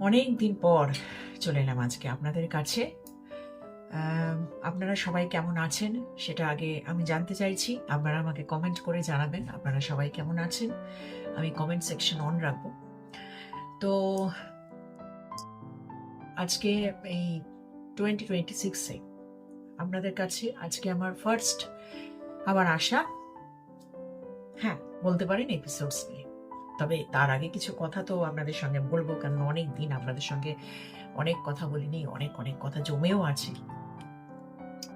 অনেক দিন পর চলে এলাম আজকে আপনাদের কাছে। আপনারা সবাই কেমন আছেন সেটা আগে আমি জানতে চাইছি। আপনারা আমাকে কমেন্ট করে জানাবেন আপনারা সবাই কেমন আছেন। আমি কমেন্ট সেকশন অন রাখবো। তো আজকে এই 2026-এ আপনাদের কাছে আজকে আমার ফার্স্ট আমার আশা, হ্যাঁ বলতে পারেন এপিসোডস নিয়ে। তবে তার আগে কিছু কথা তো আপনাদের সঙ্গে বলবো, কারণ অনেক দিন আপনাদের সঙ্গে অনেক কথা বলিনি, অনেক অনেক কথা জমেও আছে।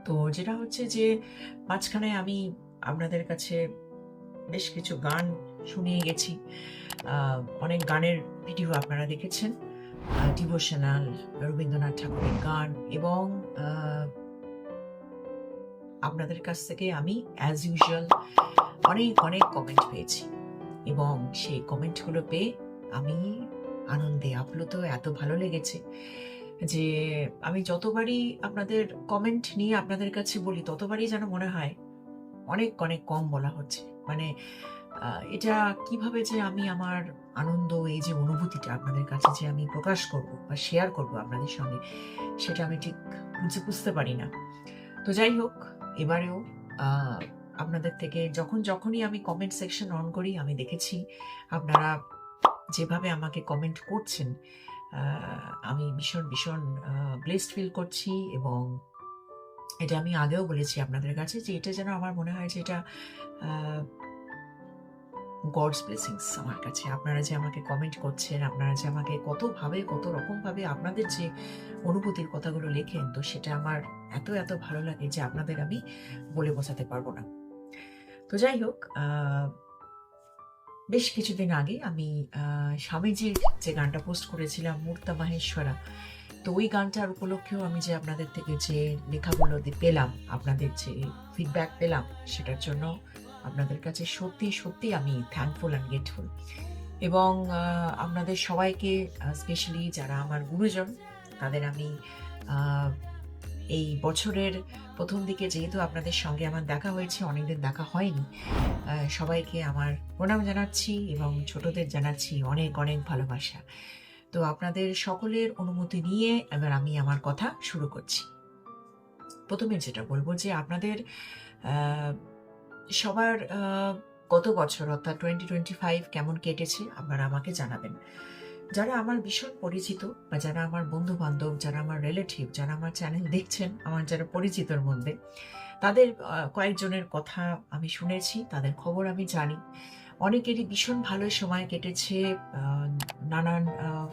তো যেটা হচ্ছে যে মাঝখানে আমি আপনাদের কাছে বেশ কিছু গান শুনিয়ে গেছি। অনেক গানের ভিডিও আপনারা দেখেছেন, ডিভোশনাল রবীন্দ্রনাথ ঠাকুরের গান, এবং আপনাদের কাছ থেকে আমি অ্যাজ ইউজুয়াল অনেক অনেক কমেন্ট পেয়েছি, এবং সেই কমেন্টগুলো পেয়ে আমি আনন্দে আপ্লুত। এত ভালো লেগেছে যে আমি যতবারই আপনাদের কমেন্ট নিয়ে আপনাদের কাছে বলি ততবারই যেন মনে হয় অনেক অনেক কম বলা হচ্ছে। মানে এটা কিভাবে যে আমি আমার আনন্দ, এই যে অনুভূতিটা আপনাদের কাছে যে আমি প্রকাশ করব বা শেয়ার করব আপনাদের সঙ্গে, সেটা আমি ঠিক বুঝতে পারি না। তো যাই হোক, এবারেও আপনাদের থেকে যখনই আমি কমেন্ট সেকশন অন করি আমি দেখেছি আপনারা যেভাবে আমাকে কমেন্ট করছেন, আমি ভীষণ ভীষণ ব্লেসড ফিল করছি। এবং এটা আমি আগেও বলেছি আপনাদের কাছে যে এটা যেন আমার মনে হয় যে এটা গডস ব্লেসিংস আমার কাছে। আপনারা যে আমাকে কমেন্ট করছেন, আপনারা যে আমাকে কতভাবে কত রকমভাবে আপনাদের যে অনুভূতির কথাগুলো লেখেন, তো সেটা আমার এত এত ভালো লাগে যে আপনাদের আমি বলে বোঝাতে পারবো না। তো যাই হোক, বেশ কিছুদিন আগে আমি স্বামীজির যে গানটা পোস্ট করেছিলাম মূর্তা মাহেশ্বরা, তো ওই গানটার উপলক্ষেও আমি যে আপনাদের থেকে যে লেখাগুলো পেলাম, আপনাদের যে ফিডব্যাক পেলাম, সেটার জন্য আপনাদের কাছে সত্যি সত্যি আমি থ্যাঙ্কফুল অ্যান্ড গ্রেটফুল। এবং আপনাদের সবাইকে, স্পেশালি যারা আমার গুরুজন, তাদের আমি এই বছরের প্রথম দিকে যেহেতু আপনাদের সঙ্গে আমার দেখা হয়েছে, অনেকদিন দেখা হয়নি, সবাইকে আমার প্রণাম জানাচ্ছি এবং ছোটদের জানাচ্ছি অনেক অনেক ভালোবাসা। তো আপনাদের সকলের অনুমতি নিয়ে এবার আমি আমার কথা শুরু করছি। প্রথমে যেটা বলবো যে আপনাদের সবার গত বছর অর্থাৎ 2025 কেমন কেটেছে আপনারা আমাকে জানাবেন। যারা আমার ভীষণ পরিচিত বা যারা আমার বন্ধু বান্ধব, যারা আমার রিলেটিভ, যারা আমার চ্যানেল দেখছেন, আমার যারা পরিচিতর মধ্যে, তাদের কয়েকজনের কথা আমি শুনেছি, তাদের খবর আমি জানি। অনেকেরই ভীষণ ভালো সময় কেটেছে, নানান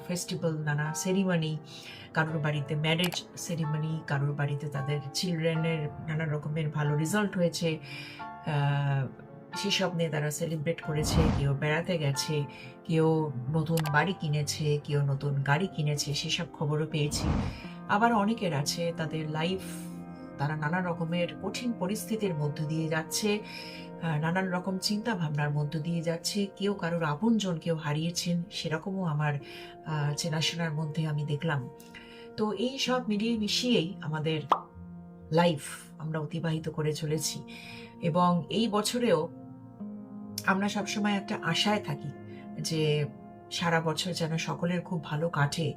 ফেস্টিভ্যাল, নানা সেরিমনি, কারোর বাড়িতে ম্যারেজ সেরিমনি, কারোর বাড়িতে তাদের চিলড্রেনের নানা রকমের ভালো রেজাল্ট হয়েছে, সেসব নিয়ে তারা সেলিব্রেট করেছে। কেউ বেড়াতে গেছে, কেউ নতুন বাড়ি কিনেছে, কেউ নতুন গাড়ি কিনেছে, সেসব খবরও পেয়েছি। আবার অনেকের আছে তাদের লাইফ, তারা নানা রকমের কঠিন পরিস্থিতির মধ্য দিয়ে যাচ্ছে, নানান রকম চিন্তা ভাবনার মধ্য দিয়ে যাচ্ছে। কেউ কারোর আপনজন কেউ হারিয়েছেন, সেরকমও আমার চেনাশোনার মধ্যে আমি দেখলাম। তো এই সব মিলিয়ে মিশিয়েই আমাদের লাইফ আমরা অতিবাহিত করে চলেছি। এবং এই বছরেও আমরা সবসময় একটা আশায় থাকি যে সারা বছর যেন সকলের খুব ভালো কাটে,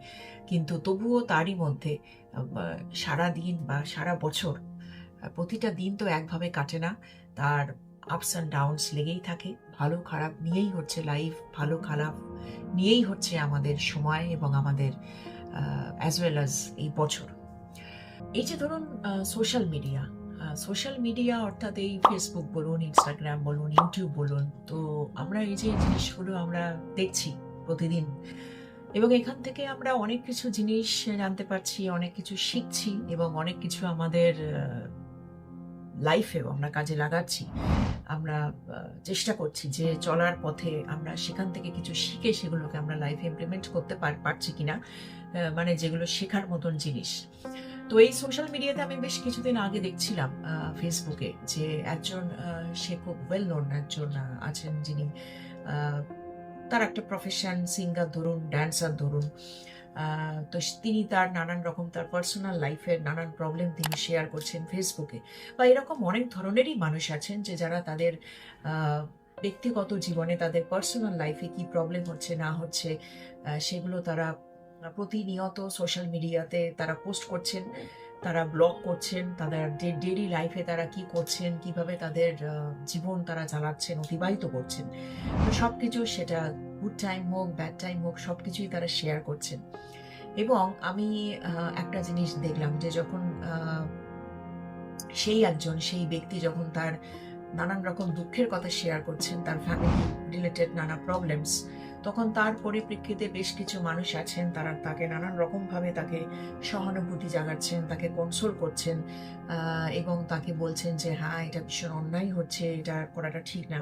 কিন্তু তবুও তারই মধ্যে সারা দিন বা সারা বছর, প্রতিটা দিন তো একভাবে কাটে না, তার আপস অ্যান্ড ডাউনস লেগেই থাকে। ভালো খারাপ নিয়েই হচ্ছে লাইফ, ভালো খারাপ নিয়েই হচ্ছে আমাদের সময় এবং আমাদের অ্যাজ ওয়েল অ্যাজ এই বছর। এই যে ধরুন সোশ্যাল মিডিয়া অর্থাৎ এই ফেসবুক বলুন, ইনস্টাগ্রাম বলুন, ইউটিউব বলুন, তো আমরা এই যে জিনিসগুলো আমরা দেখছি প্রতিদিন, এবং এখান থেকে আমরা অনেক কিছু জিনিস জানতে পারছি, অনেক কিছু শিখছি, এবং অনেক কিছু আমাদের লাইফেও আমরা কাজে লাগাচ্ছি। আমরা চেষ্টা করছি যে চলার পথে আমরা সেখান থেকে কিছু শিখে সেগুলোকে আমরা লাইফে ইমপ্লিমেন্ট করতে পারছি কিনা, মানে যেগুলো শেখার মতন জিনিস। তো এই সোশ্যাল মিডিয়াতে আমি বেশ কিছুদিন আগে দেখছিলাম ফেসবুকে যে একজন, সে খুব ওয়েল নোন একজন আছেন, যিনি তার একটা প্রফেশন, সিঙ্গার ধরুন, ড্যান্সার ধরুন, তো তিনি তার নানান রকম তার পার্সোনাল লাইফের নানান প্রবলেম তিনি শেয়ার করছেন ফেসবুকে। বা এরকম অনেক ধরনেরই মানুষ আছেন যে যারা তাদের ব্যক্তিগত জীবনে, তাদের পার্সোনাল লাইফে কি প্রবলেম হচ্ছে না হচ্ছে, সেগুলো তারা প্রতিনিয়ত সোশ্যাল মিডিয়াতে তারা পোস্ট করছেন, তারা ব্লগ করছেন, তাদের ডেইলি লাইফে তারা কি করছেন, কিভাবে তাদের জীবন তারা চালাচ্ছেন, অতিবাহিত করছেন। তো সবকিছু, সেটা গুড টাইম হোক, ব্যাড টাইম হোক, সবকিছুই তারা শেয়ার করছেন। এবং আমি একটা জিনিস দেখলাম যে যখন সেই ব্যক্তি যখন তার নানান রকম দুঃখের কথা শেয়ার করছেন, তার ফ্যামিলি রিলেটেড নানা প্রবলেমস, তখন তার পরিপ্রেক্ষিতে বেশ কিছু মানুষ আছেন, তারা তাকে নানান রকমভাবে তাকে সহানুভূতি জাগাচ্ছেন, তাকে কনসোল করছেন, এবং তাকে বলছেন যে হ্যাঁ, এটা ভীষণ অন্যায় হচ্ছে, এটা করাটা ঠিক না।